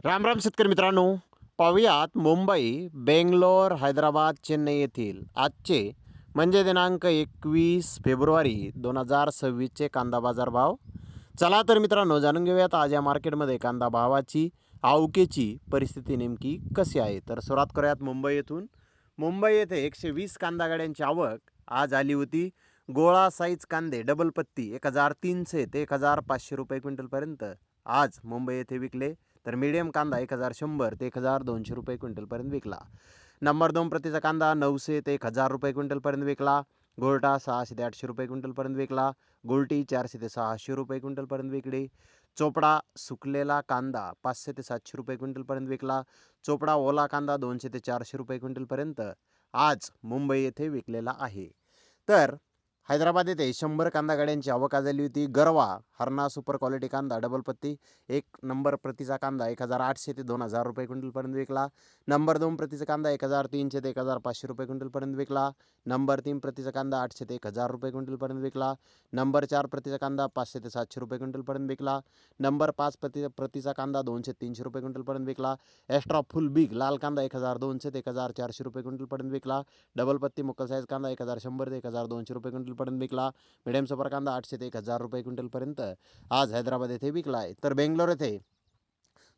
राम राम शेतकरी मित्रांनो, पाहुयात मुंबई, बेंगलोर, हैदराबाद, चेन्नई येथील आजचे म्हणजे दिनांक 21 फेब्रुवारी 2026चे कांदा बाजार भाव. चला तर मित्रांनो, जाणून घेऊयात आज या मार्केटमध्ये कांदा भावाची आवकेची परिस्थिती नेमकी कशी आहे. तर सुरुवात करूयात मुंबई येथून. मुंबई येथे 120 कांदा गाड्यांची आवक आज आली होती. गोळा साईज कांदे डबल पत्ती 1300 ते 1500 रुपये क्विंटलपर्यंत आज मुंबई येथे विकले. तर मीडियम कांदा 1100 ते 1200 रुपये क्विंटलपर्यंत विकला. नंबर 2 प्रतीचा कांदा 900 ते 1000 रुपये क्विंटलपर्यंत विकला. गोल्टा 600 ते 800 रुपये क्विंटलपर्यंत विकला. गोल्टी 400 ते 600 रुपये क्विंटलपर्यंत विकली. चोपडा सुकलेला कांदा 500 ते 700 रुपये क्विंटलपर्यंत विकला. चोपडा ओला कांदा 200 ते 400 रुपये क्विंटलपर्यंत आज मुंबई येथे विकलेला आहे. तर हैदराबाद येथे 100 कांदा गाड्यांची आवक झाली होती. गरवा हरणा सुपर क्वालिटी कांदा डबल पत्ती 1 नंबर प्रतीचा कांदा 1800 ते 2000 रुपये क्विंटलपर्यंत विकला. नंबर 2 प्रतीचा कांदा 1300 ते 1500 रुपये क्विंटलपर्यंत विकला. नंबर 3 प्रतीचा कांदा 800 ते 1000 रुपये क्विंटलपर्यंत विकला. नंबर 4 प्रतीचा कांदा 500 ते 700 रुपये क्विंटलपर्यंत विकला. नंबर 5 प्रतीचा कांदा 200-300 रुपये क्विंटलपर्यंत विकला. एक्स्ट्रा फुल बिग लाल कांदा 1200 ते 1400 रुपये क्विंटलपर्यंत विकला. डबल पत्ती मुक्कल साईज कांदा 1100 ते 1200 रुपये क्विंटलपर्यंत विकला. मीडियम सुपर कांदा 800 ते 1000 रुपये क्विंटलपर्यंत आज हैदराबाद येथे विकला आहे. तर बेंगलोर येथे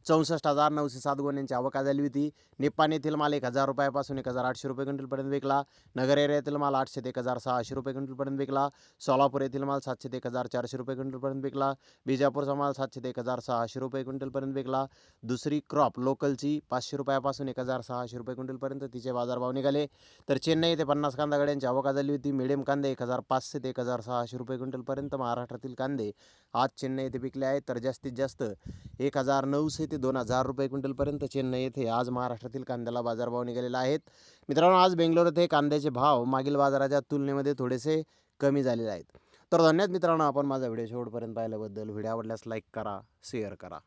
64,907 गोण्यांची आवक झाली होती. निप्पाणी येथील माल 1000 रुपयापासून 1800 रुपये क्विंटलपर्यंत विकला. नगर एरियातील माल 800 ते 1600 रुपये क्विंटलपर्यंत विकला. सोलापूर येथील माल 700 ते 1400 रुपये क्विंटलपर्यंत विकला. बिजापूरचा माल 700 ते 1600 रुपये क्विंटलपर्यंत विकला. दुसरी क्रॉप लोकलची 500 रुपयापासून 1600 रुपये क्विंटलपर्यंत तिचे बाजारभाव निघाले. तर चेन्नई येथे 50 कांदा गाड्यांची आवक झाली होती. मिडियम कांदे 1500 ते 1600 रुपये क्विंटलपर्यंत महाराष्ट्रातील कांदे आज चेन्नई येथे विकले आहेत. तर जास्तीत जास्त 1900 ते 2000 रुपये क्विंटलपर्यंत चेन्नई येथे आज महाराष्ट्रातील कांद्याला बाजारभाव निघालेला आहेत. मित्रांनो, आज बेंगलोर येथे कांद्याचे भाव मागील बाजाराच्या तुलनेमध्ये थोडेसे कमी झालेले आहेत. तर धन्यवाद मित्रांनो, आपण माझा व्हिडिओ शेवटपर्यंत पाहिल्याबद्दल. व्हिडिओ आवडल्यास लाईक करा, शेअर करा.